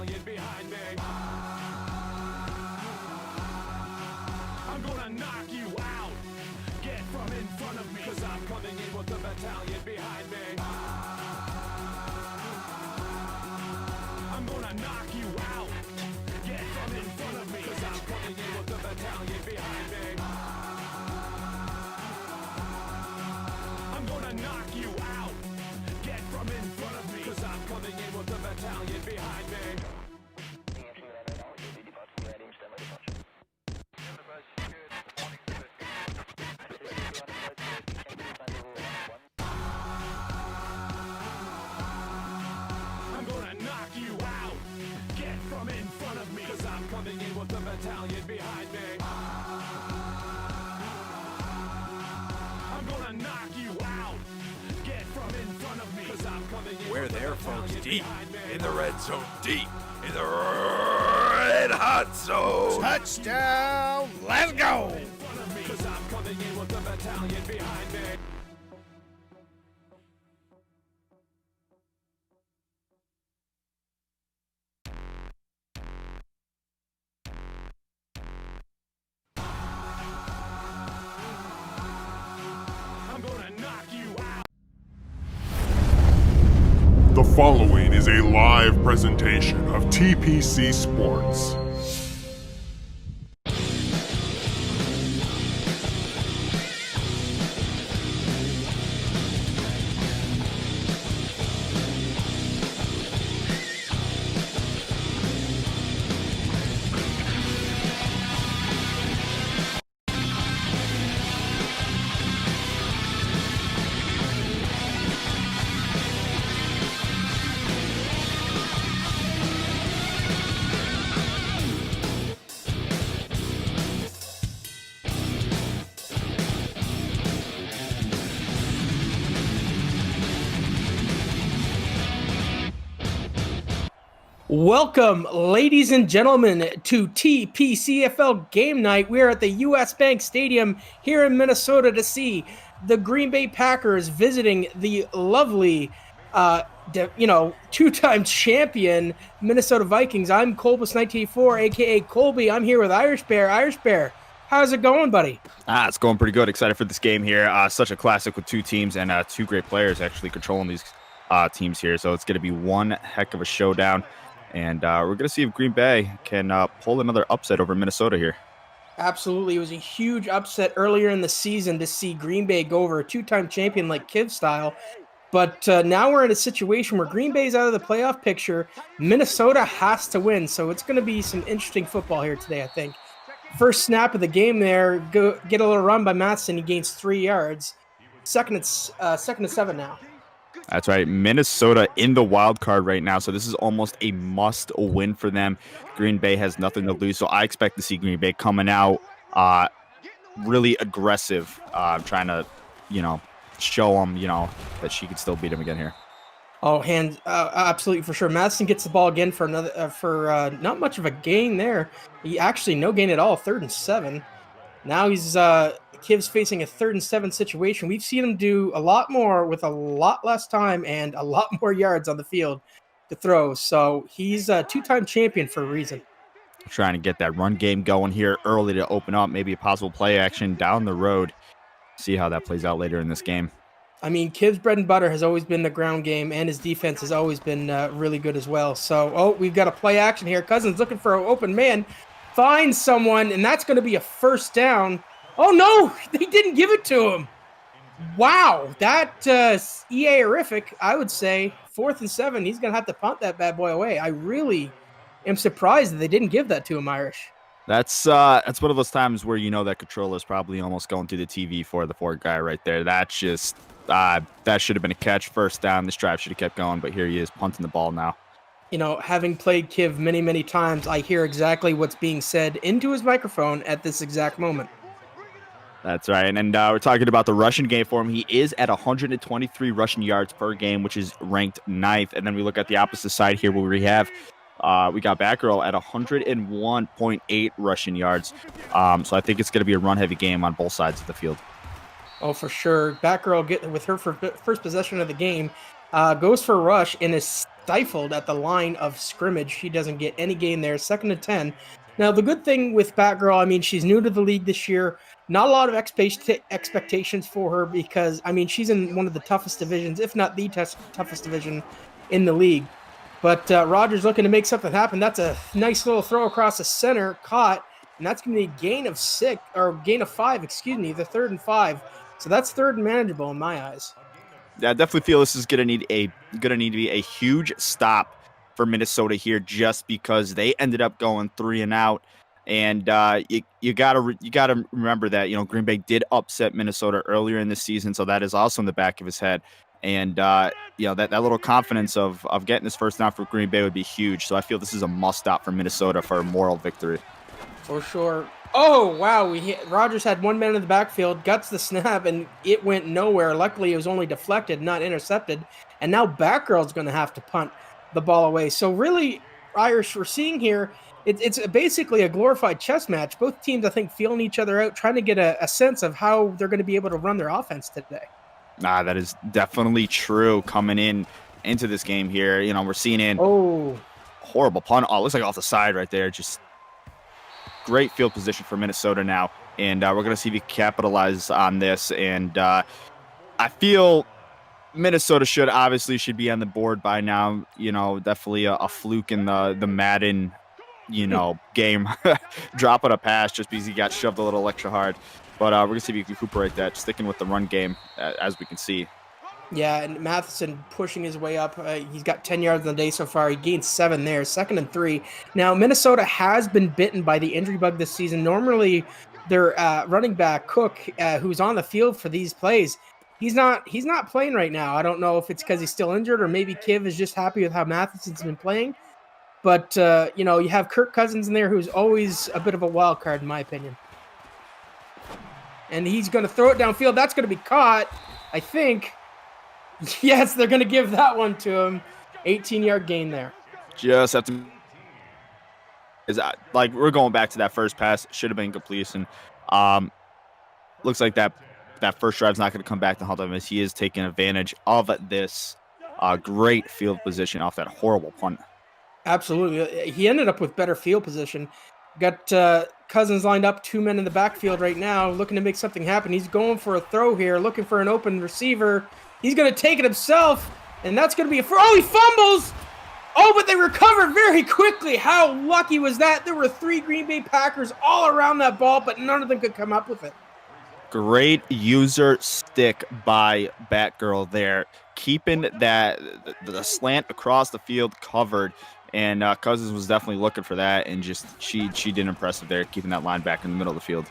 behind me. I'm gonna knock you out. Get from in front of me, cause I'm coming in with the battalion behind me. I'm gonna knock you out. Get from in front of me, cause I'm coming in with the battalion behind me. I'm gonna knock you out. Get from in front of me, cause I'm coming in with the battalion behind me. I'm gonna knock you out. Get from in front of me, cause I'm coming in with the battalion behind me. I'm gonna knock you out. Get from in front of me, cause I'm coming in. We're there, folks, deep in the red zone, deep in the red hot zone. Touchdown! Let's go! Cause I'm coming in with the battalion behind me. I'm gonna knock you out. The following is a live presentation of TPC Sports. Welcome, ladies and gentlemen, to TPCFL Game Night. We are at the U.S. Bank Stadium here in Minnesota to see the Green Bay Packers visiting the lovely, two-time champion Minnesota Vikings. I'm Colbus1984, a.k.a. Colby. I'm here with Irish Bear. Irish Bear, how's it going, buddy? It's going pretty good. Excited for this game here. Such a classic with two teams and two great players actually controlling these teams here. So it's going to be one heck of a showdown. And we're going to see if Green Bay can pull another upset over Minnesota here. Absolutely. It was a huge upset earlier in the season to see Green Bay go over a two-time champion like Kiv style. But now we're in a situation where Green Bay's out of the playoff picture. Minnesota has to win. So it's going to be some interesting football here today, I think. First snap of the game there, get a little run by Mattson. He gains 3 yards. Second and 7 now. That's right. Minnesota in the wild card right now. So this is almost a must win for them. Green Bay has nothing to lose. So I expect to see Green Bay coming out really aggressive, trying to, show them, that she could still beat them again here. Oh, absolutely for sure. Madison gets the ball again for not much of a gain there. He actually no gain at all. 3rd and 7. Now he's Kiv's facing a 3rd and 7 situation. We've seen him do a lot more with a lot less time and a lot more yards on the field to throw. So he's a two-time champion for a reason. Trying to get that run game going here early to open up, maybe a possible play action down the road. See how that plays out later in this game. I mean, Kiv's bread and butter has always been the ground game, and his defense has always been really good as well. So, we've got a play action here. Cousins looking for an open man. Finds someone, and that's going to be a first down. Oh, no, they didn't give it to him. Wow, that EA-erific, I would say. 4th and 7, he's going to have to punt that bad boy away. I really am surprised that they didn't give that to him, Irish. That's one of those times where that controller is probably almost going through the TV for the poor guy right there. That's just that should have been a catch. First down. This drive should have kept going, but here he is punting the ball now. Having played Kiv many, many times, I hear exactly what's being said into his microphone at this exact moment. That's right. And we're talking about the rushing game for him. He is at 123 rushing yards per game, which is ranked 9th. And then we look at the opposite side here where we have we got Batgirl at 101.8 rushing yards. So I think it's going to be a run-heavy game on both sides of the field. Oh, for sure. Batgirl, with her first possession of the game, goes for a rush and is stifled at the line of scrimmage. She doesn't get any gain there. 2nd and 10. Now, the good thing with Batgirl, I mean, she's new to the league this year. Not a lot of expectations for her because, I mean, she's in one of the toughest divisions, if not the toughest division in the league. But Rogers looking to make something happen. That's a nice little throw across the center, caught, and that's going to be a gain of 5, excuse me, the 3rd and 5. So that's 3rd and manageable in my eyes. Yeah, I definitely feel this is going to need to be a huge stop for Minnesota here, just because they ended up going 3 and out. And you gotta remember that, you know, Green Bay did upset Minnesota earlier in the season, so that is also in the back of his head. And you know, that little confidence of getting this first down for Green Bay would be huge. So I feel this is a must stop for Minnesota for a moral victory. For sure. Oh, wow. Rogers had one man in the backfield, guts the snap, and it went nowhere. Luckily, it was only deflected, not intercepted. And now Batgirl's going to have to punt the ball away. So really, Irish, we're seeing here, it's basically a glorified chess match. Both teams, I think, feeling each other out, trying to get a sense of how they're going to be able to run their offense today. That is definitely true coming into this game here. You know, we're seeing horrible punt. Oh, it looks like off the side right there. Just great field position for Minnesota now. And we're going to see if we capitalize on this. And I feel Minnesota should be on the board by now. You know, definitely a fluke in the Madden, you know, game. Dropping a pass just because he got shoved a little extra hard. But we're going to see if we can recuperate that, sticking with the run game, as we can see. Yeah, and Matheson pushing his way up. He's got 10 yards on the day so far. He gained 7 there, 2nd and 3. Now, Minnesota has been bitten by the injury bug this season. Normally, their running back, Cook, who's on the field for these plays, he's not playing right now. I don't know if it's because he's still injured or maybe Kiv is just happy with how Matheson's been playing. But, you know, you have Kirk Cousins in there, who's always a bit of a wild card, in my opinion. And he's going to throw it downfield. That's going to be caught, I think. Yes, they're going to give that one to him. 18-yard gain there. Just have to. Like, we're going back to that first pass. Should have been completion. Looks like that first drive's not going to come back to haunt him, as he is taking advantage of this great field position off that horrible punt. Absolutely. He ended up with better field position. Got Cousins lined up, 2 men in the backfield right now, looking to make something happen. He's going for a throw here, looking for an open receiver. He's going to take it himself, and that's going to be he fumbles! Oh, but they recovered very quickly. How lucky was that? There were 3 Green Bay Packers all around that ball, but none of them could come up with it. Great user stick by Batgirl there, keeping the slant across the field covered. And Cousins was definitely looking for that, and just she did impressive there, keeping that line back in the middle of the field.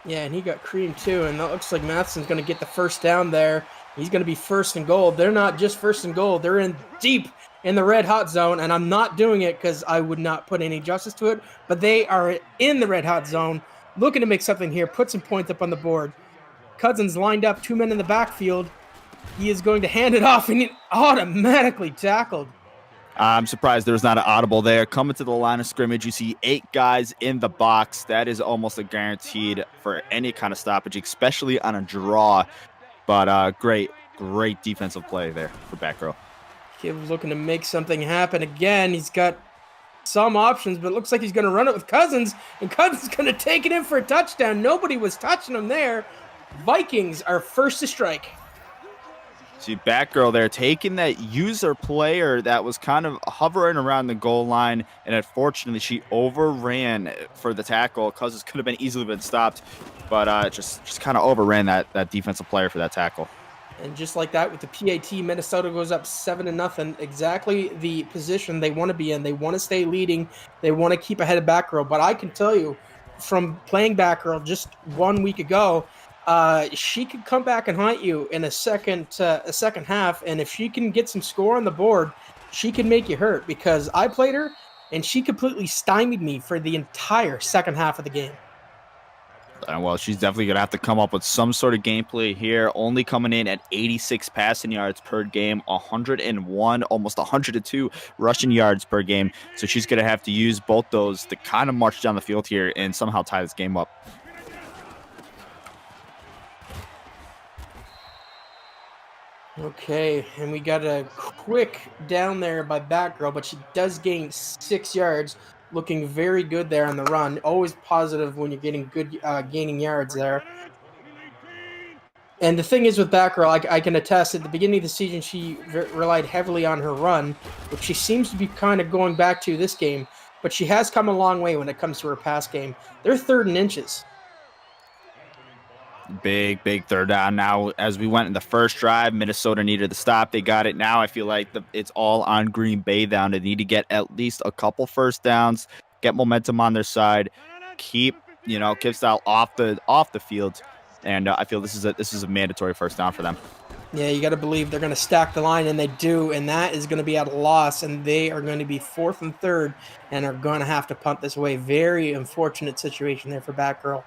Yeah, and he got creamed too, and that looks like Matheson's going to get the first down there. He's going to be 1st and goal. They're not just 1st and goal. They're in deep in the red hot zone, and I'm not doing it because I would not put any justice to it, but they are in the red hot zone, looking to make something here, put some points up on the board. Cousins lined up, 2 men in the backfield. He is going to hand it off, and he automatically tackled. I'm surprised there's not an audible there. Coming to the line of scrimmage, you see 8 guys in the box. That is almost a guaranteed for any kind of stoppage, especially on a draw. But great defensive play there for Batgirl. Kid was looking to make something happen again. He's got some options, but it looks like he's going to run it with Cousins, and Cousins is going to take it in for a touchdown. Nobody was touching him there. Vikings are first to strike. See Batgirl there taking that user player that was kind of hovering around the goal line, and unfortunately she overran for the tackle. Cousins could have been easily been stopped, but just kind of overran that defensive player for that tackle. And just like that, with the PAT, Minnesota goes up 7-0. Exactly the position they want to be in. They want to stay leading. They want to keep ahead of Batgirl. But I can tell you, from playing Batgirl just 1 week ago, she could come back and haunt you in a second half. And if she can get some score on the board, she can make you hurt, because I played her and she completely stymied me for the entire second half of the game. Well, she's definitely going to have to come up with some sort of gameplay here, only coming in at 86 passing yards per game, 101, almost 102 rushing yards per game. So she's going to have to use both those to kind of march down the field here and somehow tie this game up. Okay, and we got a quick down there by Batgirl, but she does gain 6 yards, looking very good there on the run. Always positive when you're getting good gaining yards there. And the thing is with Batgirl, I can attest, at the beginning of the season, she relied heavily on her run, which she seems to be kind of going back to this game, but she has come a long way when it comes to her pass game. They're 3rd and inches. Big third down now. As we went in the first drive, Minnesota needed to stop. They got it now. I feel like it's all on Green Bay down. They need to get at least a couple first downs, get momentum on their side, keep Kiv style off the field, and I feel this is a mandatory first down for them. Yeah, you got to believe they're going to stack the line, and they do, and that is going to be at a loss, and they are going to be 4th and 3rd and are going to have to punt this away. Very unfortunate situation there for Batgirl.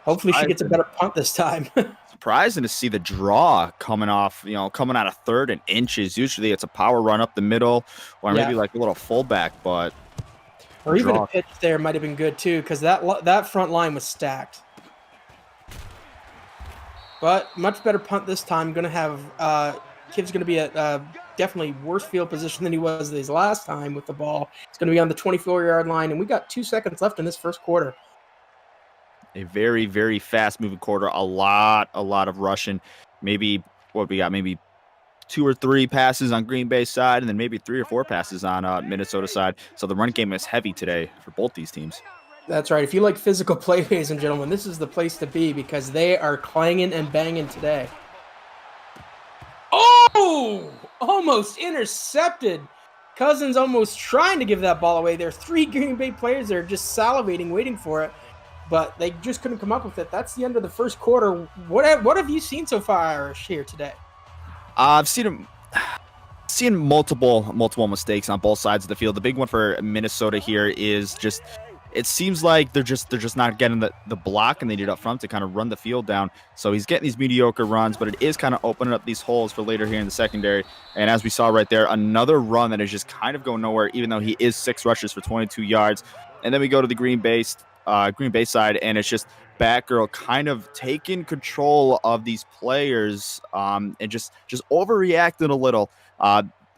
Hopefully she gets a better punt this time. Surprising to see the draw coming off, coming out of 3rd and inches. Usually it's a power run up the middle or maybe like a little fullback, but or even a pitch there might have been good too, because that front line was stacked. But much better punt this time. Going to have Kiv's going to be at definitely worse field position than he was his last time with the ball. It's going to be on the 24-yard line, and we got 2 seconds left in this first quarter. A very, very fast-moving quarter. A lot of rushing. Maybe what we got? Maybe 2 or 3 passes on Green Bay's side, and then maybe 3 or 4 passes on Minnesota side. So the run game is heavy today for both these teams. That's right. If you like physical play, ladies and gentlemen, this is the place to be because they are clanging and banging today. Oh! Almost intercepted. Cousins almost trying to give that ball away. There are 3 Green Bay players that are just salivating, waiting for it. But they just couldn't come up with it. That's the end of the first quarter. What have you seen so far, Irish, here today? I've seen multiple mistakes on both sides of the field. The big one for Minnesota here is just it seems like they're just not getting the block and they need up front to kind of run the field down. So he's getting these mediocre runs, but it is kind of opening up these holes for later here in the secondary. And as we saw right there, another run that is just kind of going nowhere, even though he is 6 rushes for 22 yards. And then we go to the Green Bay side, and it's just Batgirl kind of taking control of these players and just overreacting a little.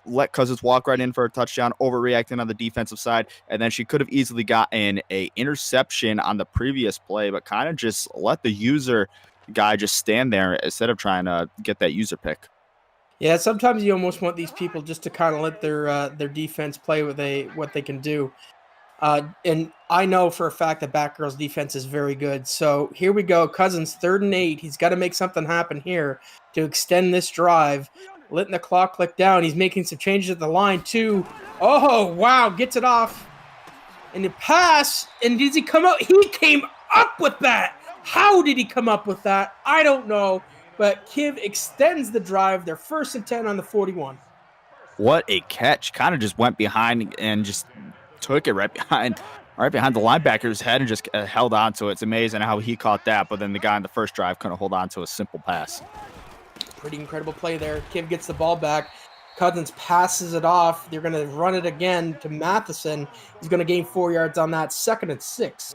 Let Cousins walk right in for a touchdown, overreacting on the defensive side, and then she could have easily gotten a interception on the previous play, but kind of just let the user guy just stand there instead of trying to get that user pick. Yeah, sometimes you almost want these people just to kind of let their defense play what they can do. And I know for a fact that Batgirl's defense is very good. So here we go. Cousins, 3rd and 8. He's got to make something happen here to extend this drive. Letting the clock click down. He's making some changes at the line, too. Oh, wow. Gets it off. And the pass. And does he come out? He came up with that. How did he come up with that? I don't know. But Kiv extends the drive. They're 1st and 10 on the 41. What a catch. Kind of just went behind and just took it right behind the linebacker's head and just held on to it. It's amazing how he caught that, but then the guy in the first drive couldn't hold on to a simple pass. Pretty incredible play there. Kiv gets the ball back. Cousins passes it off. They're going to run it again to Matheson. He's going to gain 4 yards on that. 2nd and 6.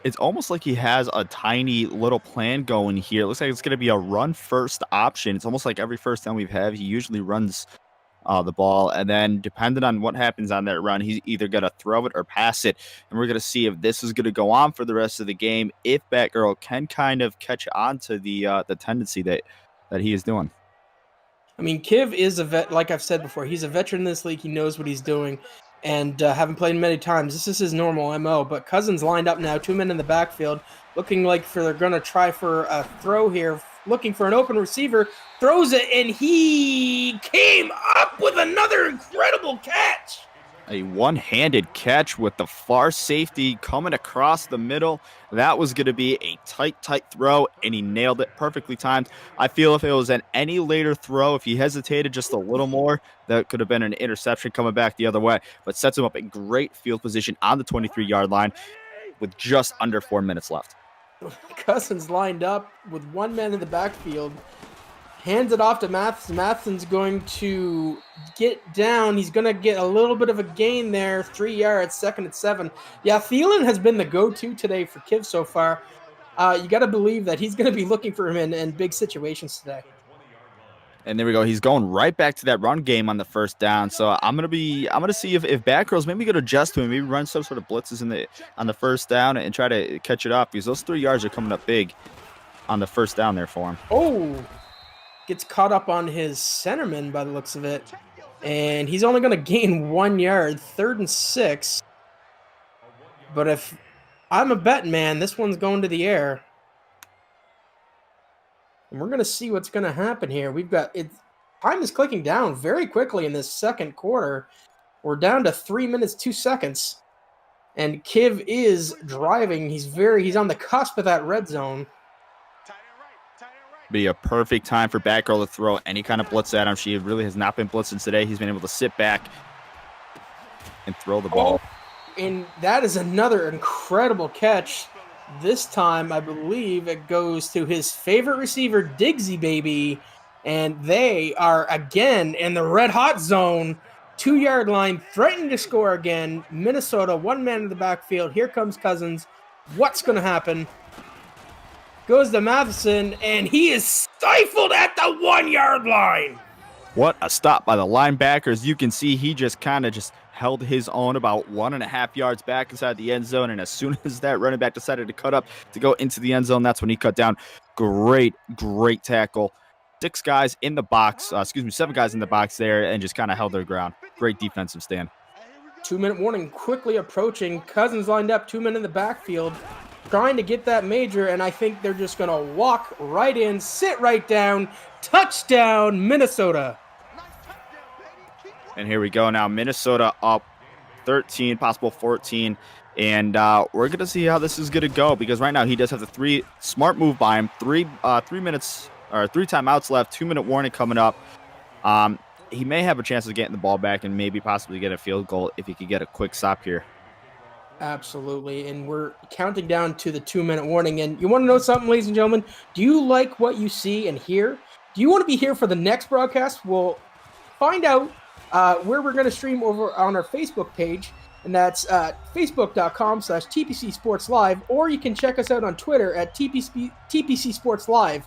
It's almost like he has a tiny little plan going here. It looks like it's going to be a run first option. It's almost like every first down we've had, he usually runs the ball, and then depending on what happens on that run, he's either going to throw it or pass it, and we're going to see if this is going to go on for the rest of the game, if Batgirl can kind of catch on to the tendency that he is doing. I mean, Kiv is a vet, like I've said before. He's a veteran in this league. He knows what he's doing, and haven't played many times. This is his normal MO, but Cousins lined up now, 2 men in the backfield, looking like they're going to try for a throw here, looking for an open receiver, throws it, and he came up with another incredible catch. A one-handed catch with the far safety coming across the middle. That was going to be a tight throw, and he nailed it, perfectly timed. I feel if it was an any later throw, if he hesitated just a little more, that could have been an interception coming back the other way, but sets him up in great field position on the 23-yard line with just under 4 minutes left. Cousins lined up with 1 man in the backfield, hands it off to Matheson. Matheson's going to get down. He's going to get a little bit of a gain there, 3 yards, 2nd and 7. Yeah, Thielen has been the go-to today for Kiv so far. You got to believe that he's going to be looking for him in big situations today. And there we go. He's going right back to that run game on the first down. So I'm gonna see if back girls maybe gonna adjust to him, maybe run some sort of blitzes on the first down and try to catch it up, because those 3 yards are coming up big on the first down there for him. Oh, gets caught up on his centerman by the looks of it. And he's only gonna gain 1 yard, 3rd and 6. But if I'm a betting man, this one's going to the air. And we're going to see what's going to happen here. We've got it. Time is clicking down very quickly in this second quarter. We're down to 3 minutes, 2 seconds. And Kiv is driving. He's on the cusp of that red zone. Be a perfect time for Batgirl to throw any kind of blitz at him. She really has not been blitzing today. He's been able to sit back and throw the ball. And that is another incredible catch. This time, I believe it goes to his favorite receiver, Diggsy Baby, and they are again in the red hot zone, 2-yard line, threatening to score again. Minnesota, 1 man in the backfield. Here comes Cousins. What's going to happen? Goes to Matheson, and he is stifled at the 1-yard line. What a stop by the linebackers. You can see he just held his own about 1.5 yards back inside the end zone. And as soon as that running back decided to cut up to go into the end zone, that's when he cut down. Great tackle. 7 guys in the box there, and just kind of held their ground. Great defensive stand. 2-minute warning quickly approaching. Cousins lined up, 2 men in the backfield, trying to get that major, and I think they're just going to walk right in, sit right down. Touchdown, Minnesota. And here we go now. Minnesota up 13, possible 14. And we're going to see how this is going to go, because right now he does have the 3 smart move by him. 3 minutes or 3 timeouts left, 2-minute warning coming up. He may have a chance of getting the ball back and maybe possibly get a field goal if he could get a quick stop here. Absolutely. And we're counting down to the 2-minute warning. And you want to know something, ladies and gentlemen? Do you like what you see and hear? Do you want to be here for the next broadcast? We'll find out where we're going to stream over on our Facebook page, and that's facebook.com/TPC Sports Live, or you can check us out on Twitter at TPC Sports Live.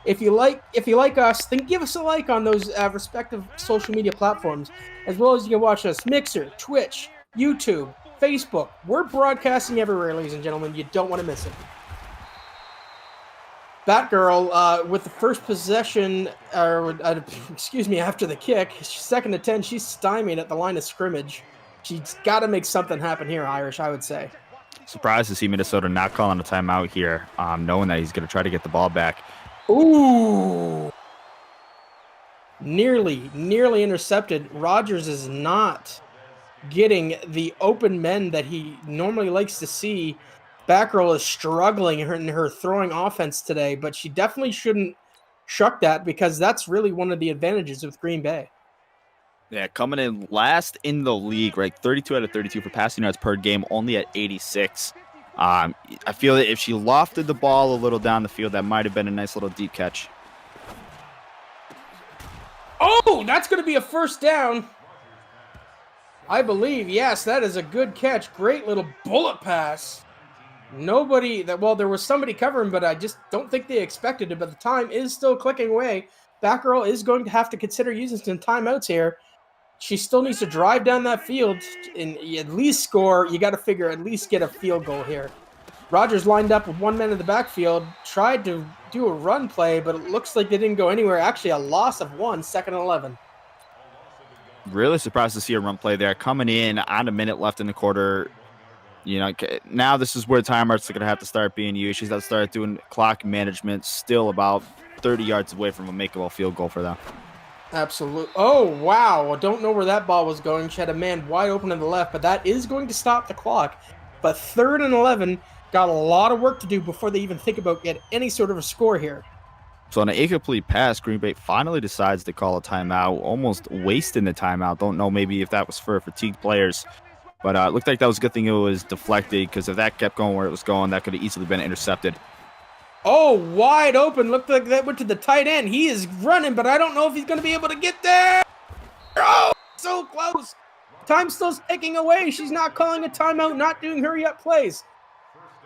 If you like us, then give us a like on those respective social media platforms, as well as you can watch us Mixer, Twitch, YouTube, Facebook. We're broadcasting everywhere, ladies and gentlemen. You don't want to miss it. Batgirl with the first possession, after the kick, 2nd and 10, she's stymied at the line of scrimmage. She's got to make something happen here, Irish, I would say. Surprised to see Minnesota not calling a timeout here, knowing that he's going to try to get the ball back. Ooh! Nearly intercepted. Rodgers is not getting the open men that he normally likes to see. Batgirl is struggling in her throwing offense today, but she definitely shouldn't shuck that, because that's really one of the advantages with Green Bay. Yeah, coming in last in the league, right? 32 out of 32 for passing yards per game, only at 86. I feel that if she lofted the ball a little down the field, that might have been a nice little deep catch. Oh, that's going to be a first down. I believe, yes, that is a good catch. Great little bullet pass. There was somebody covering, but I just don't think they expected it. But the time is still clicking away. Batgirl is going to have to consider using some timeouts here. She still needs to drive down that field and at least score. You got to figure at least get a field goal here. Rodgers lined up with 1 man in the backfield, tried to do a run play, but it looks like they didn't go anywhere. Actually, a loss of 1, 2nd and 11. Really surprised to see a run play there. Coming in on a minute left in the quarter. You know, now this is where timeouts are going to have to start being used. She's got to start doing clock management. Still about 30 yards away from a makeable field goal for them. Absolutely. Oh, wow. I don't know where that ball was going. She had a man wide open to the left, but that is going to stop the clock. But 3rd and 11, got a lot of work to do before they even think about getting any sort of a score here. So on an incomplete pass, Green Bay finally decides to call a timeout, almost wasting the timeout. Don't know maybe if that was for fatigued players. But it looked like that was a good thing it was deflected, because if that kept going where it was going, that could have easily been intercepted. Oh, wide open. Looked like that went to the tight end. He is running, but I don't know if he's going to be able to get there. Oh, so close. Time's still ticking away. She's not calling a timeout, not doing hurry-up plays.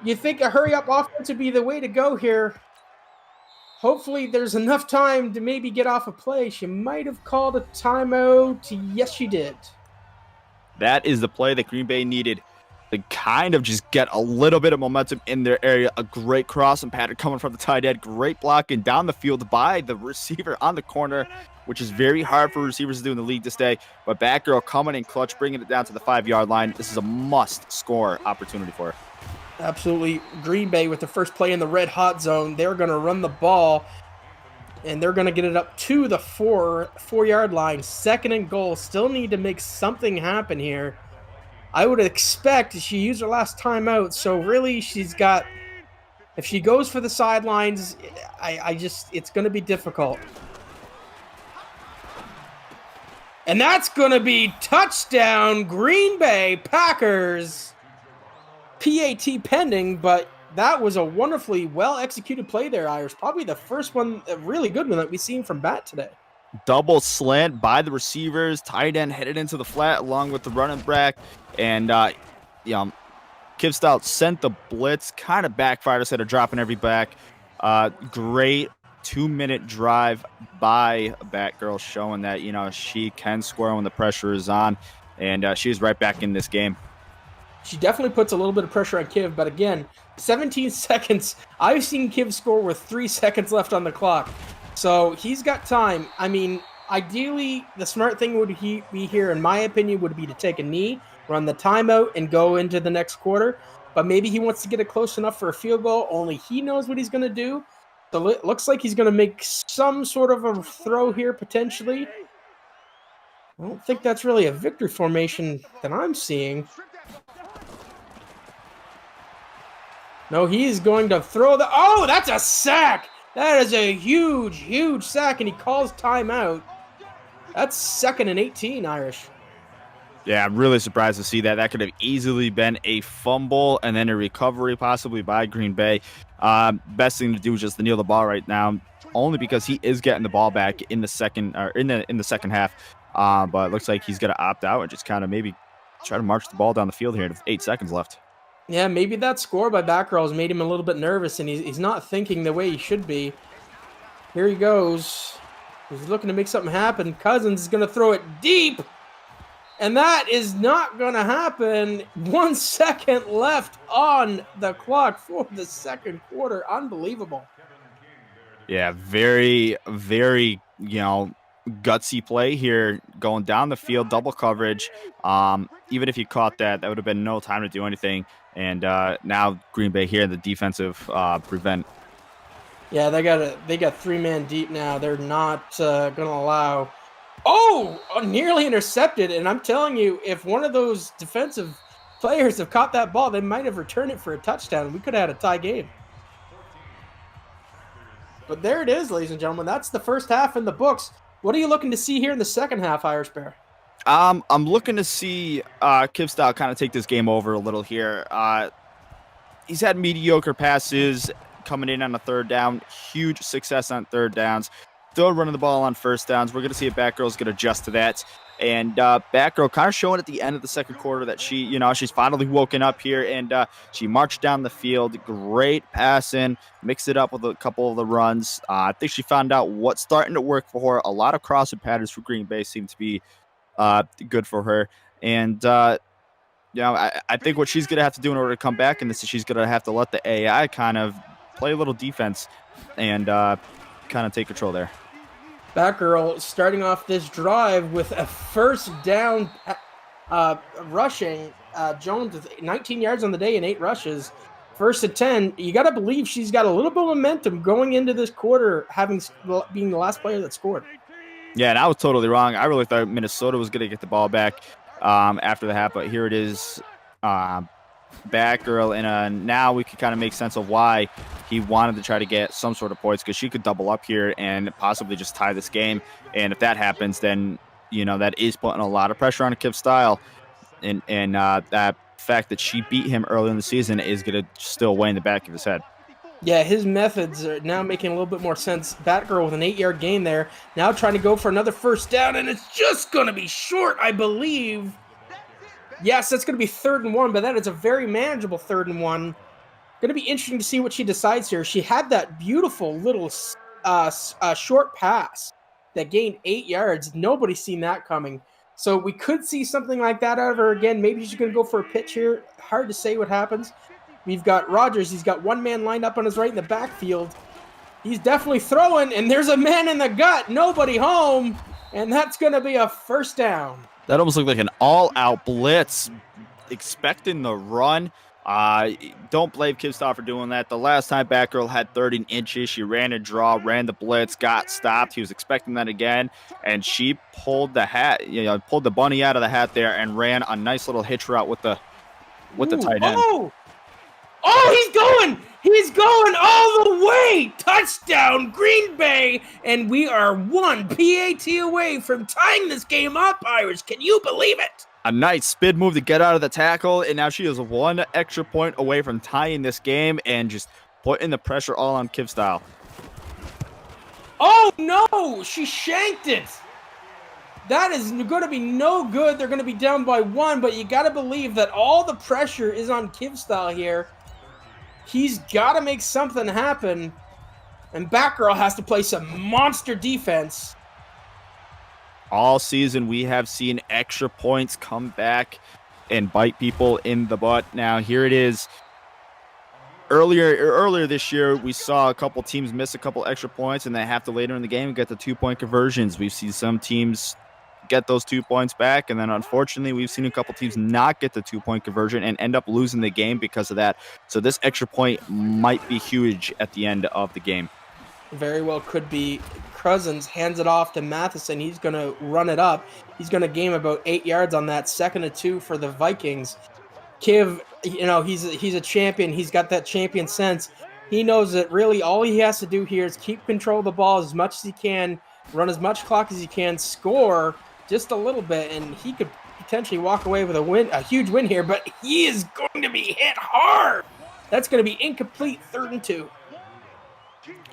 You think a hurry-up offense would be the way to go here. hopefully there's enough time to maybe get off a play. She might have called a timeout. Yes, she did. That is the play that Green Bay needed to kind of just get a little bit of momentum in their area. A great crossing pattern coming from the tight end. Great blocking down the field by the receiver on the corner, which is very hard for receivers to do in the league this day. But Batgirl coming in clutch, bringing it down to the 5-yard line. This is a must-score opportunity for her. Absolutely. Green Bay with the first play in the red hot zone. They're going to run the ball, and they're going to get it up to the 4-yard line. 2nd and goal. Still need to make something happen here. I would expect she used her last timeout, so really she's got, if she goes for the sidelines, it's going to be difficult. And that's going to be touchdown Green Bay Packers. PAT pending, but that was a wonderfully well-executed play there, Irish. Probably the first one, a really good one that we've seen from Bat today. Double slant by the receivers. Tight end headed into the flat along with the running back. And, Kivstout sent the blitz. Kind of backfired instead of dropping every back. Great 2-minute drive by Batgirl, showing that, she can score when the pressure is on. And she's right back in this game. She definitely puts a little bit of pressure on Kiv, but again, 17 seconds. I've seen Kiv score with 3 seconds left on the clock. So he's got time. I mean, ideally, the smart thing would be here, in my opinion, would be to take a knee, run the timeout, and go into the next quarter. But maybe he wants to get it close enough for a field goal. Only he knows what he's going to do. So it looks like he's going to make some sort of a throw here, potentially. I don't think that's really a victory formation that I'm seeing. No, he's going to throw the... Oh, that's a sack! That is a huge, huge sack, and he calls timeout. That's 2nd and 18, Irish. Yeah, I'm really surprised to see that. That could have easily been a fumble and then a recovery possibly by Green Bay. Best thing to do is just to kneel the ball right now, only because he is getting the ball back in the second or in the second half. But it looks like he's going to opt out and just kind of maybe try to march the ball down the field here with 8 seconds left. Yeah, maybe that score by Batgirl has made him a little bit nervous, and he's not thinking the way he should be. Here he goes. He's looking to make something happen. Cousins is going to throw it deep, and that is not going to happen. 1 second left on the clock for the second quarter. Unbelievable. Yeah, very, very, gutsy play here, going down the field, double coverage. Even if you caught that would have been no time to do anything. And now Green Bay here in the defensive prevent. Yeah, they got 3-man deep now. They're not going to allow. Oh, nearly intercepted. And I'm telling you, if one of those defensive players have caught that ball, they might have returned it for a touchdown. We could have had a tie game. But there it is, ladies and gentlemen. That's the first half in the books. What are you looking to see here in the second half, Irish Bear? I'm looking to see Kivstout kind of take this game over a little here. He's had mediocre passes coming in on the 3rd down, huge success on 3rd downs, still running the ball on 1st downs. We're going to see if Batgirl's going to adjust to that. And Batgirl kind of showing at the end of the second quarter that she, she's finally woken up here, and she marched down the field. Great passing, mixed it up with a couple of the runs. I think she found out what's starting to work for her. A lot of crossing patterns for Green Bay seem to be good for her. And, I think what she's going to have to do in order to come back in this is she's going to have to let the AI kind of play a little defense and kind of take control there. Batgirl starting off this drive with a 1st down rushing. Jones with 19 yards on the day and 8 rushes. 1st and 10. You got to believe she's got a little bit of momentum going into this quarter, being the last player that scored. Yeah, and I was totally wrong. I really thought Minnesota was going to get the ball back after the half, but here it is. Batgirl, and now we can kind of make sense of why he wanted to try to get some sort of points, because she could double up here and possibly just tie this game. And if that happens, then that is putting a lot of pressure on Kiv's style, and that fact that she beat him early in the season is going to still weigh in the back of his head. Yeah, his methods are now making a little bit more sense. Batgirl with an 8-yard gain there, now trying to go for another 1st down, and it's just going to be short, I believe. Yes, that's going to be 3rd and 1, but that is a very manageable 3rd and 1. Going to be interesting to see what she decides here. She had that beautiful little a short pass that gained 8 yards. Nobody's seen that coming. So we could see something like that out of her again. Maybe she's going to go for a pitch here. Hard to say what happens. We've got Rogers. He's got one man lined up on his right in the backfield. He's definitely throwing, and there's a man in the gut. Nobody home, and that's going to be a first down. That almost looked like an all-out blitz, expecting the run. Don't blame Kivstow for doing that. The last time Batgirl had 30 inches, she ran a draw, ran the blitz, got stopped. He was expecting that again, and she pulled the hat, pulled the bunny out of the hat there and ran a nice little hitch route with the tight end. He's going all the way. Touchdown, Green Bay, and we are one PAT away from tying this game up, Irish. Can you believe it? A nice spin move to get out of the tackle, and now she is one extra point away from tying this game and just putting the pressure all on Kivstow. Oh, no! She shanked it! That is going to be no good. They're going to be down by 1, but you got to believe that all the pressure is on Kivstow here. He's got to make something happen, and Batgirl has to play some monster defense. All season, we have seen extra points come back and bite people in the butt. Now, here it is. Earlier this year, we saw a couple teams miss a couple extra points, and they have to later in the game get the 2-point conversions. We've seen some teams get those 2 points back, and then unfortunately, we've seen a couple teams not get the 2-point conversion and end up losing the game because of that. So this extra point might be huge at the end of the game. Very well could be. Cousins hands it off to Matheson. He's going to run it up. He's going to gain about 8 yards on that. 2nd and 2 for the Vikings. Kiv, he's a champion. He's got that champion sense. He knows that really all he has to do here is keep control of the ball as much as he can, run as much clock as he can, score just a little bit, and he could potentially walk away with a huge win here, but he is going to be hit hard. That's going to be incomplete 3rd and 2.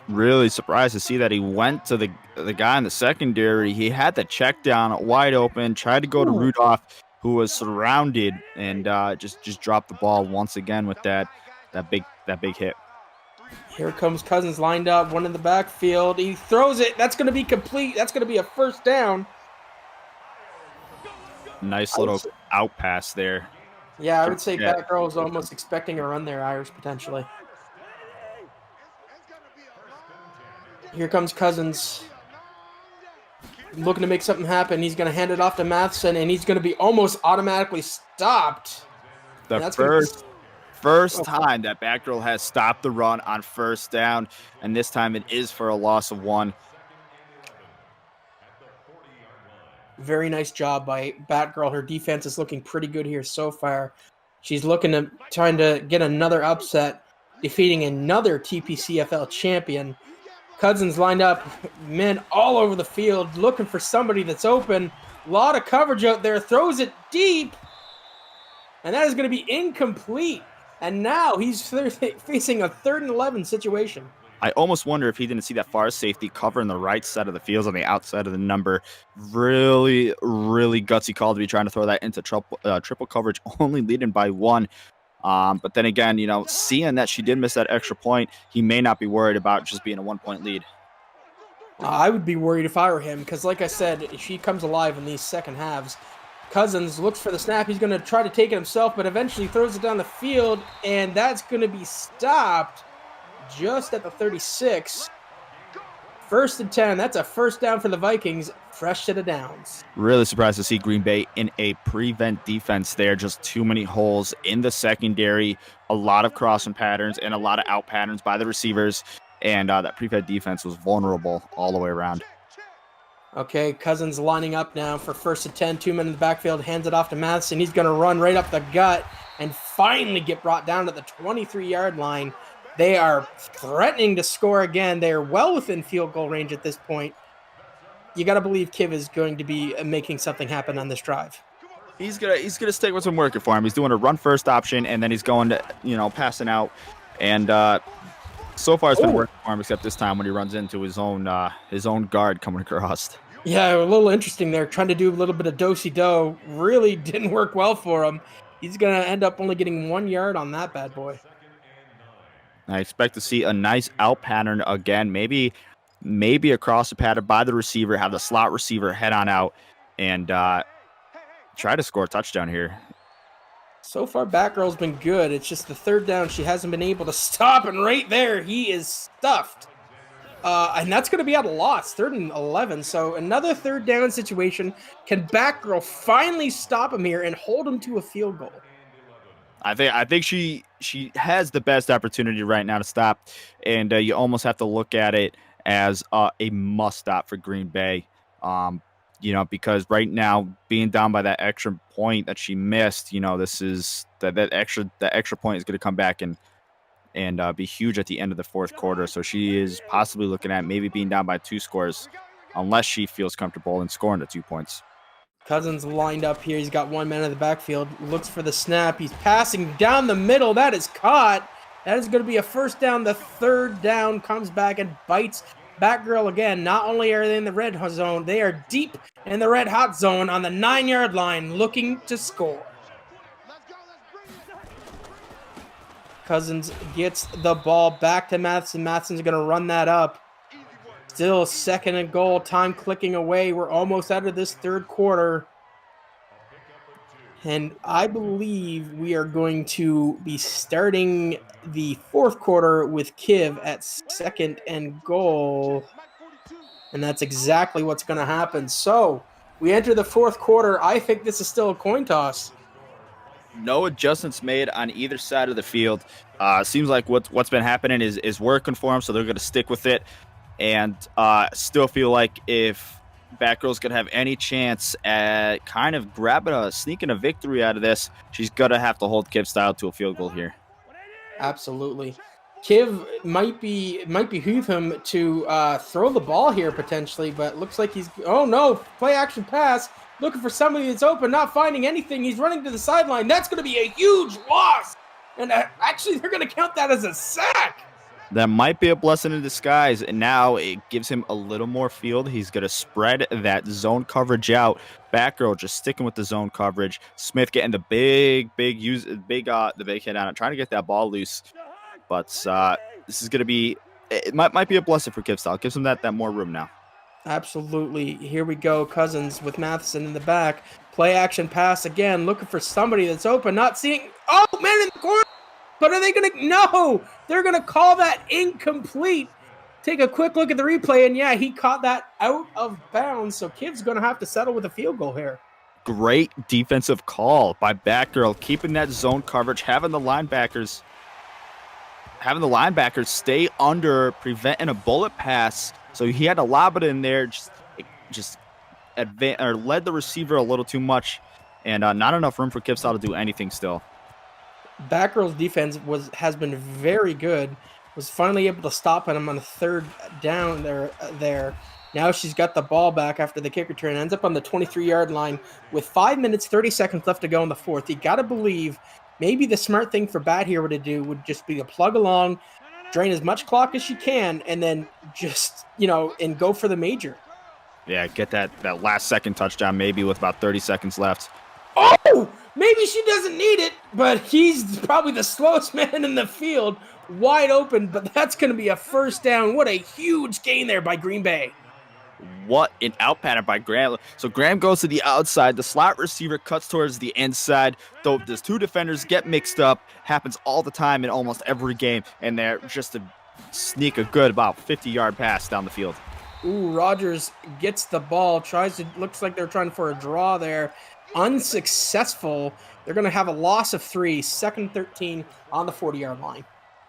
Really surprised to see that he went to the guy in the secondary. He had the check down wide open, tried to go to Rudolph, who was surrounded, and just dropped the ball once again with that big hit. Here comes Cousins lined up, one in the backfield. He throws it. That's going to be complete. That's going to be a first down. Nice little out pass there. Yeah, I would say Batgirl was almost expecting a run there, Irish, potentially. Here comes Cousins. Looking to make something happen. He's going to hand it off to Matheson, and he's going to be almost automatically stopped. The first time that Batgirl has stopped the run on first down, and this time it is for a loss of 1. Very nice job by Batgirl. Her defense is looking pretty good here so far. She's trying to get another upset, defeating another TPCFL champion. Cousins lined up, men all over the field, looking for somebody that's open. A lot of coverage out there, throws it deep, and that is going to be incomplete. And now he's facing a 3rd and 11 situation. I almost wonder if he didn't see that far safety covering the right side of the field on the outside of the number. Really, really gutsy call to be trying to throw that into triple coverage, only leading by 1. But then again, seeing that she did miss that extra point, he may not be worried about just being a 1-point lead. I would be worried if I were him, because like I said, she comes alive in these second halves. Cousins looks for the snap. He's going to try to take it himself, but eventually throws it down the field, and that's going to be stopped just at the 36. 1st and 10. That's a first down for the Vikings. Fresh to the downs. Really surprised to see Green Bay in a prevent defense there. Just too many holes in the secondary. A lot of crossing patterns and a lot of out patterns by the receivers. And that prevent defense was vulnerable all the way around. Okay, Cousins lining up now for 1st and 10. 2 men in the backfield. Hands it off to Matheson. He's going to run right up the gut and finally get brought down to the 23-yard line. They are threatening to score again. They are well within field goal range at this point. You got to believe Kiv is going to be making something happen on this drive. He's gonna stick with some working for him. He's doing a run first option, and then he's going to passing out. And so far it's been working for him, except this time when he runs into his own guard coming across. Yeah, a little interesting there. Trying to do a little bit of do-si-do. Really didn't work well for him. He's going to end up only getting 1 yard on that bad boy. I expect to see a nice out pattern again. Maybe maybe across the pattern by the receiver, have the slot receiver head on out and try to score a touchdown here. So far, Batgirl's been good. It's just the third down she hasn't been able to stop, and right there, he is stuffed. And that's going to be at a loss, 3rd and 11. So another third down situation. Can Batgirl finally stop him here and hold him to a field goal? I think she has the best opportunity right now to stop, and you almost have to look at it as a must stop for Green Bay. Because right now being down by that extra point that she missed, this is that extra point is going to come back and be huge at the end of the fourth quarter. So she is possibly looking at maybe being down by 2 scores, unless she feels comfortable in scoring the 2 points. Cousins lined up here. He's got 1 man in the backfield. Looks for the snap. He's passing down the middle. That is caught. That is going to be a first down. The third down comes back and bites Batgirl again. Not only are they in the red zone, they are deep in the red hot zone on the 9-yard line looking to score. Cousins gets the ball back to Matheson. Matheson's going to run that up. Still 2nd and goal. Time clicking away. We're almost out of this third quarter. And I believe we are going to be starting the fourth quarter with Kiv at 2nd and goal. And that's exactly what's going to happen. So we enter the fourth quarter. I think this is still a coin toss. No adjustments made on either side of the field. Seems like what's been happening is working for them, so they're going to stick with it. And still feel like if Batgirl's going to have any chance at kind of sneaking a victory out of this, she's going to have to hold Kiv Style to a field goal here. Absolutely. Kiv might behoove him to throw the ball here potentially, but looks like oh no, play action pass. Looking for somebody that's open, not finding anything. He's running to the sideline. That's going to be a huge loss. And actually, they're going to count that as a sack. That might be a blessing in disguise. And now it gives him a little more field. He's going to spread that zone coverage out. Batgirl just sticking with the zone coverage. Smith getting the big hit on it, trying to get that ball loose. But this is going to be, it might be a blessing for Kipstyle. Gives him that more room now. Absolutely. Here we go. Cousins with Matheson in the back. Play action pass again. Looking for somebody that's open. Not seeing. Oh, man in the corner. But are they going to? No. They're going to call that incomplete. Take a quick look at the replay. And yeah, he caught that out of bounds. So Kiv's going to have to settle with a field goal here. Great defensive call by Batgirl. Keeping that zone coverage. Having the linebackers stay under, preventing a bullet pass. So he had to lob it in there, just led the receiver a little too much, and not enough room for Kipstyle to do anything still. Batgirl's defense has been very good. Was finally able to stop him on a third down there. Now she's got the ball back after the kick return. Ends up on the 23-yard line with 5 minutes, 30 seconds left to go in the fourth. You got to believe maybe the smart thing for Bat here to do would just be to plug along, drain as much clock as she can, and then just, and go for the major. Yeah, get that last second touchdown maybe with about 30 seconds left. Oh, maybe she doesn't need it, but he's probably the slowest man in the field, wide open, but that's going to be a first down. What a huge gain there by Green Bay. What an out pattern by Graham. So Graham goes to the outside. The slot receiver cuts towards the inside. Though those two defenders get mixed up. Happens all the time in almost every game. And they're just to sneak a good about 50-yard pass down the field. Ooh, Rogers gets the ball. Looks like they're trying for a draw there. Unsuccessful. They're going to have a loss of 3. 2nd 13 on the 40-yard line.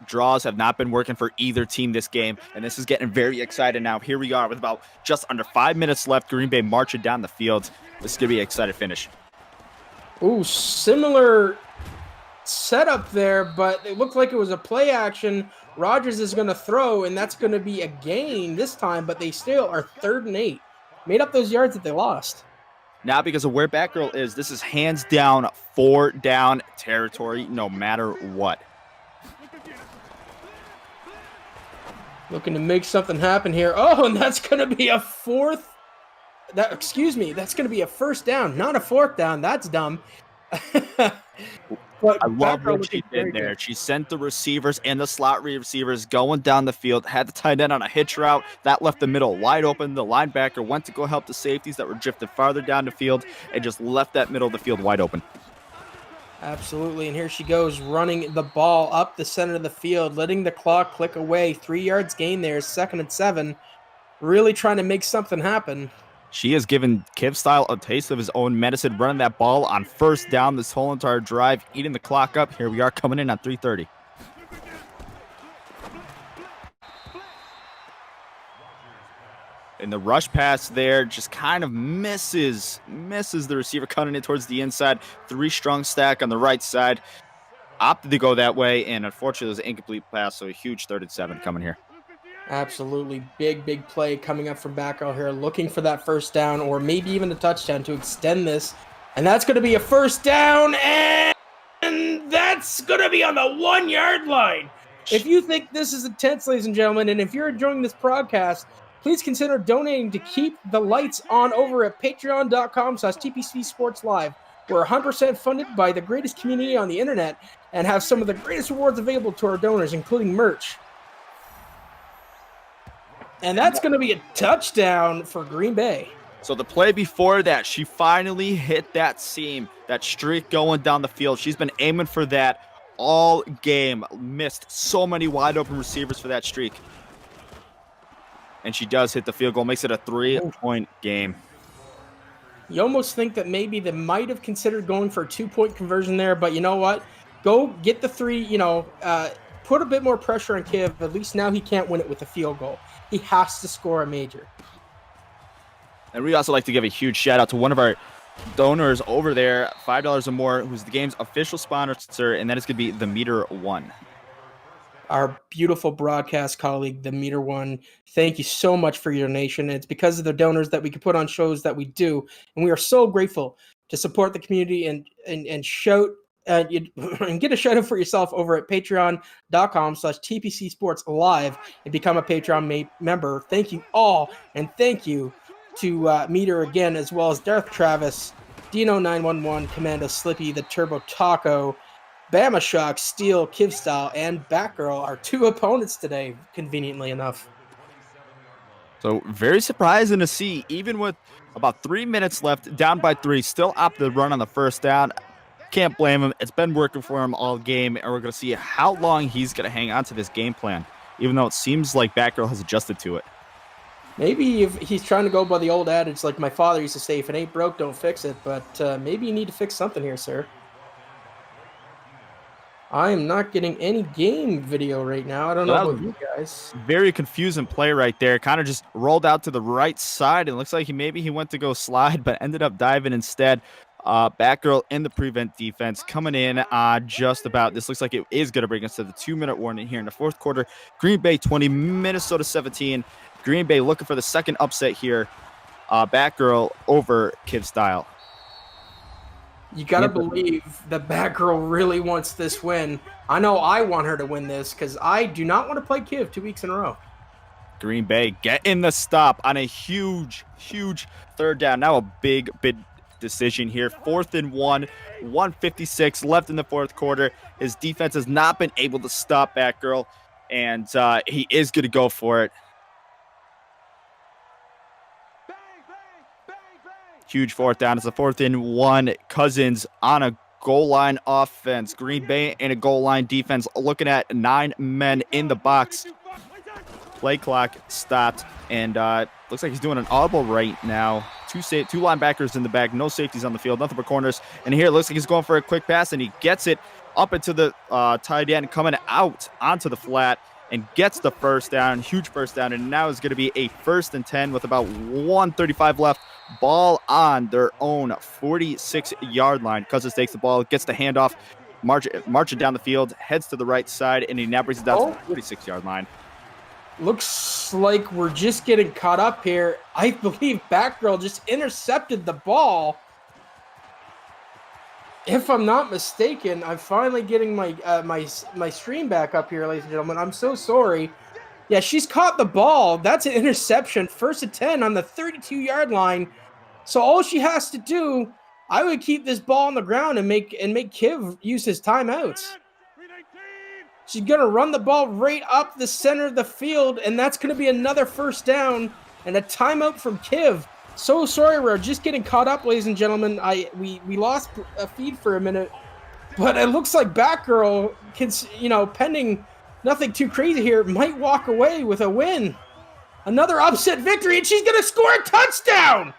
Draws have not been working for either team this game, and this is getting very exciting now. Here we are with about just under 5 minutes left. Green Bay marching down the field. This is going to be an exciting finish. Ooh, similar setup there, but it looked like it was a play action. Rogers is going to throw, and that's going to be a gain this time, but they still are 3rd and 8. Made up those yards that they lost. Now, because of where Batgirl is, this is hands down 4 down territory, no matter what. Looking to make something happen here. Oh, and that's going to be a that's going to be a first down, not a fourth down. That's dumb. But I love Batgirl what she looking very did there. good. She sent the receivers and the slot receivers going down the field, had the tight end on a hitch route. That left the middle wide open. The linebacker went to go help the safeties that were drifted farther down the field and just left that middle of the field wide open. Absolutely, and here she goes, running the ball up the center of the field, letting the clock click away. 3 yards gain there, 2nd and 7. Really trying to make something happen. She has given Kivstyle a taste of his own medicine, running that ball on first down this whole entire drive, eating the clock up. Here we are coming in on 3:30. And the rush pass there just kind of misses the receiver, cutting it towards the inside. 3 strong stack on the right side. Opted to go that way, and unfortunately it was an incomplete pass, so a huge 3rd and 7 coming here. Absolutely big play coming up from Batgirl here, looking for that first down or maybe even a touchdown to extend this. And that's going to be a first down, and that's going to be on the 1 yard line. If you think this is intense, ladies and gentlemen, and if you're enjoying this broadcast, please consider donating to keep the lights on over at patreon.com/TPC Sports Live. We're 100% funded by the greatest community on the internet and have some of the greatest rewards available to our donors, including merch. And that's going to be a touchdown for Green Bay. So the play before that, she finally hit that seam, that streak going down the field. She's been aiming for that all game. Missed so many wide open receivers for that streak. And she does hit the field goal, makes it a 3-point game. You almost think that maybe they might have considered going for a 2-point conversion there, but you know what? Go get the 3, put a bit more pressure on Kiv. At least now he can't win it with a field goal. He has to score a major. And we also like to give a huge shout out to one of our donors over there, $5 or more, who's the game's official sponsor, and that is going to be the Meter One. Our beautiful broadcast colleague, the Meter One. Thank you so much for your donation. It's because of the donors that we can put on shows that we do, and we are so grateful to support the community and shout. And get a shout out for yourself over at patreon.com/TPC Sports Live and become a Patreon member. Thank you all, and thank you to Meter again, as well as Darth Travis, Dino911, Commando Slippy, the Turbo Taco, Bama Shock, Steel, Kivstyle, and Batgirl, our 2 opponents today, conveniently enough. So very surprising to see, even with about 3 minutes left, down by 3, still opted to run on the first down. Can't blame him. It's been working for him all game, and we're going to see how long he's going to hang on to this game plan, even though it seems like Batgirl has adjusted to it. Maybe if he's trying to go by the old adage, like my father used to say, if it ain't broke, don't fix it. But maybe you need to fix something here, sir. I am not getting any game video right now. I don't know about you guys. Very confusing play right there. Kind of just rolled out to the right side. It looks like he went to go slide, but ended up diving instead. Batgirl in the prevent defense coming in just about. This looks like it is going to bring us to the 2-minute warning here in the 4th quarter. Green Bay 20, Minnesota 17. Green Bay looking for the second upset here. Batgirl over Kivstyle. You got to believe that Batgirl really wants this win. I know I want her to win this because I do not want to play Kiv 2 weeks in a row. Green Bay getting the stop on a huge 3rd down. Now a big decision here. 4th and 1, 1:56 left in the 4th quarter. His defense has not been able to stop Batgirl, and he is going to go for it. Huge 4th down. It's a 4th and 1. Cousins on a goal line offense. Green Bay in a goal line defense, looking at 9 men in the box. Play clock stopped, and looks like he's doing an audible right now. 2 linebackers in the back, no safeties on the field, nothing but corners. And here it looks like he's going for a quick pass, and he gets it up into the tight end, coming out onto the flat, and gets the first down. Huge first down, and now is going to be a 1st and 10 with about 1:35 left. Ball on their own 46-yard line. Cousins takes the ball, gets the handoff, marching down the field, heads to the right side, and he now brings it down to the 46-yard line. Looks like we're just getting caught up here. I believe Batgirl just intercepted the ball. If I'm not mistaken, I'm finally getting my my stream back up here, ladies and gentlemen. I'm so sorry. Yeah, she's caught the ball. That's an interception. 1st and 10 on the 32-yard line. So all she has to do I would keep this ball on the ground and make Kiv use his timeouts. She's going to run the ball right up the center of the field, and that's going to be another first down and a timeout from Kiv. So sorry, we're just getting caught up, ladies and gentlemen. We lost a feed for a minute, but it looks like Batgirl, pending nothing too crazy here, might walk away with a win. Another upset victory, and she's going to score a touchdown.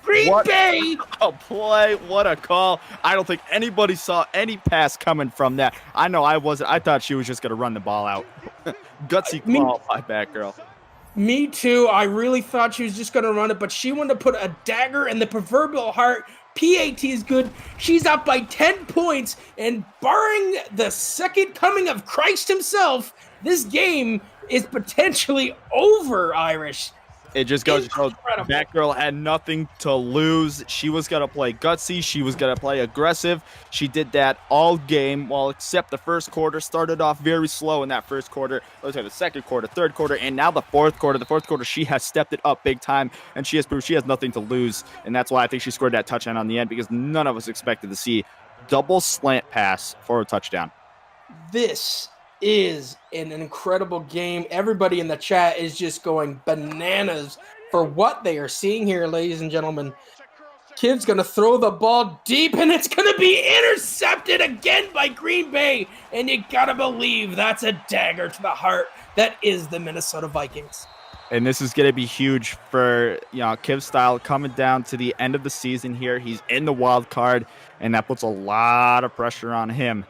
Green Bay. A play. What a call. I don't think anybody saw any pass coming from that. I know I wasn't. I thought she was just going to run the ball out. Gutsy call by Batgirl. Me too. I really thought she was just going to run it, but she wanted to put a dagger in the proverbial heart. PAT is good. She's up by 10 points, and barring the second coming of Christ himself, this game is potentially over, Irish. It just goes to show Batgirl had nothing to lose. She was going to play gutsy. She was going to play aggressive. She did that all game, well, except the first quarter. Started off very slow in that first quarter. Let's say the second quarter, third quarter, and now the fourth quarter. The fourth quarter, she has stepped it up big time, and she has proved she has nothing to lose. And that's why I think she scored that touchdown on the end, because none of us expected to see double slant pass for a touchdown. This is an incredible game. Everybody in the chat is just going bananas for what they are seeing here, ladies and gentlemen. Kiv's going to throw the ball deep, and it's going to be intercepted again by Green Bay. And you got to believe that's a dagger to the heart. That is the Minnesota Vikings. And this is going to be huge for, Kiv Style coming down to the end of the season here. He's in the wild card, and that puts a lot of pressure on him.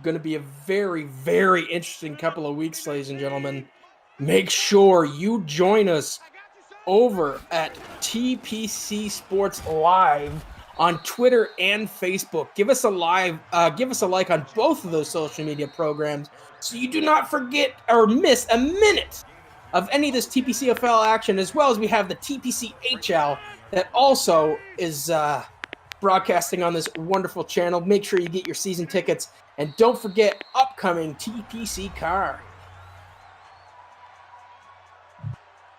Going to be a very, very interesting couple of weeks, ladies and gentlemen. Make sure you join us over at TPC Sports Live on Twitter and Facebook. Give us a like on both of those social media programs so you do not forget or miss a minute of any of this TPCFL action, as well as we have the TPCHL that also is broadcasting on this wonderful channel. Make sure you get your season tickets. And don't forget, upcoming TPC car.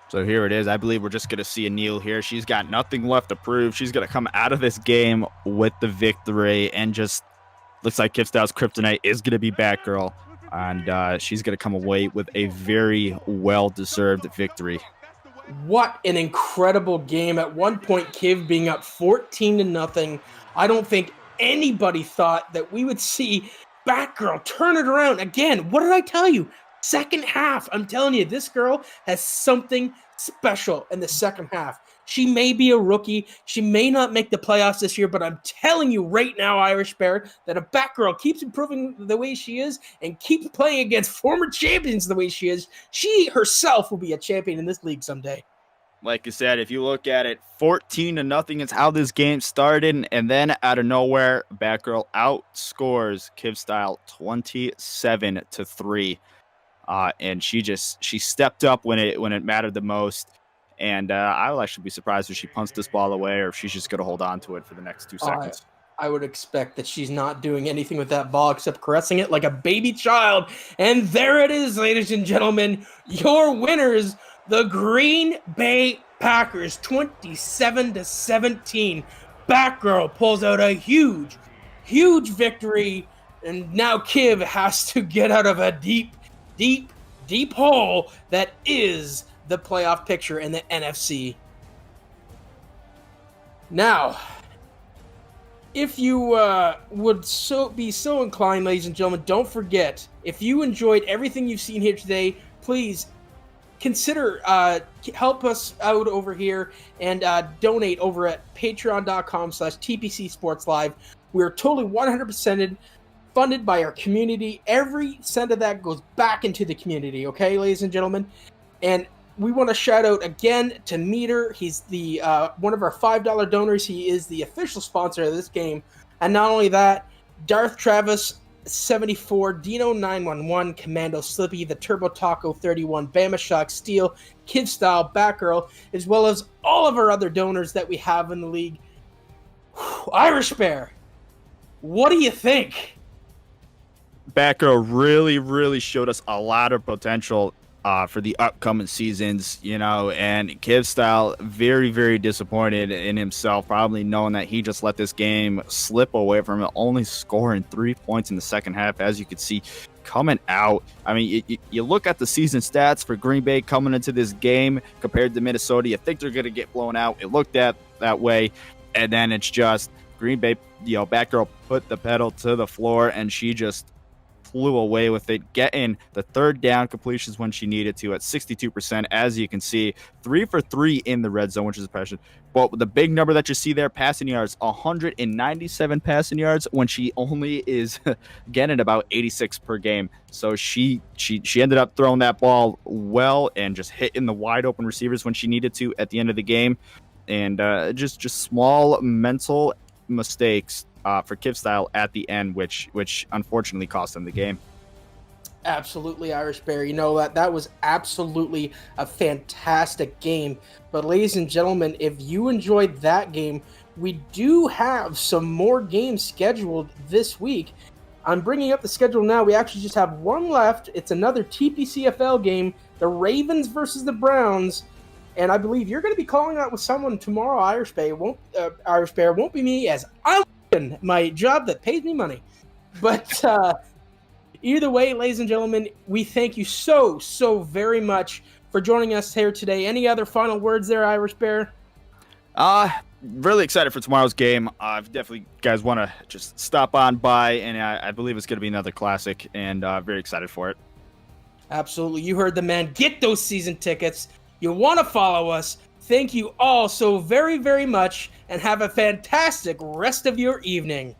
So here it is. I believe we're just going to see Anil here. She's got nothing left to prove. She's going to come out of this game with the victory. And just looks like Kiv Styles' kryptonite is going to be Batgirl. And she's going to come away with a very well-deserved victory. What an incredible game. At one point, Kiv being up 14-0. I don't think anybody thought that we would see Batgirl turn it around again. What did I tell you? Second half. I'm telling you, this girl has something special in the second half. She may be a rookie. She may not make the playoffs this year, but I'm telling you right now, Irish Bear, that if Batgirl keeps improving the way she is and keeps playing against former champions the way she is, she herself will be a champion in this league someday. Like you said, if you look at it, 14-0 is how this game started, and then out of nowhere, Batgirl outscores Kiv Style 27-3. And she stepped up when it mattered the most. And I will actually be surprised if she punts this ball away or if she's just going to hold on to it for the next 2 seconds. I would expect that she's not doing anything with that ball except caressing it like a baby child. And there it is, ladies and gentlemen, your winners, the Green Bay Packers, 27-17. Batgirl pulls out a huge, huge victory, and now Kiv has to get out of a deep, deep, deep hole that is the playoff picture in the NFC. Now, if you would be so inclined, ladies and gentlemen, don't forget, if you enjoyed everything you've seen here today, please consider help us out over here and donate over at patreon.com/TPC Sports Live. We're totally 100% funded by our community. Every cent of that goes back into the community, okay, ladies and gentlemen? And we want to shout out again to Meter. He's the one of our $5 donors. He is the official sponsor of this game. And not only that, Darth Travis 74, Dino 911, Commando Slippy, the Turbo Taco 31, Bama Shock Steel, Kid Style, Batgirl, as well as all of our other donors that we have in the league. Irish Bear, what do you think? Batgirl really showed us a lot of potential. for the upcoming seasons, and Kivstyle very, very disappointed in himself, probably knowing that he just let this game slip away from him, only scoring 3 points in the second half, as you could see coming out. I mean, you look at the season stats for Green Bay coming into this game compared to Minnesota, you think they're going to get blown out. It looked that way, and then it's just Green Bay, Batgirl put the pedal to the floor, and she just flew away with it, getting the third down completions when she needed to at 62%. As you can see, 3 for 3 in the red zone, which is impressive. But the big number that you see there, passing yards, 197 passing yards when she only is getting about 86 per game. So she ended up throwing that ball well and just hitting the wide open receivers when she needed to at the end of the game. And just small mental mistakes for Kivstyle at the end, which unfortunately cost them the game. Absolutely, Irish Bear. That was absolutely a fantastic game. But ladies and gentlemen, if you enjoyed that game, we do have some more games scheduled this week. I'm bringing up the schedule now. We actually just have one left. It's another TPCFL game, the Ravens versus the Browns. And I believe you're going to be calling out with someone tomorrow, Irish Bear. It won't be me, as I'm my job that pays me money. But either way, ladies and gentlemen, we thank you so very much for joining us here today. Any other final words there, Irish Bear? Really excited for tomorrow's game. Definitely, guys, want to just stop on by, and I believe it's going to be another classic, and very excited for it. Absolutely. You heard the man. Get those season tickets. You want to follow us. Thank you all so very, very much, and have a fantastic rest of your evening.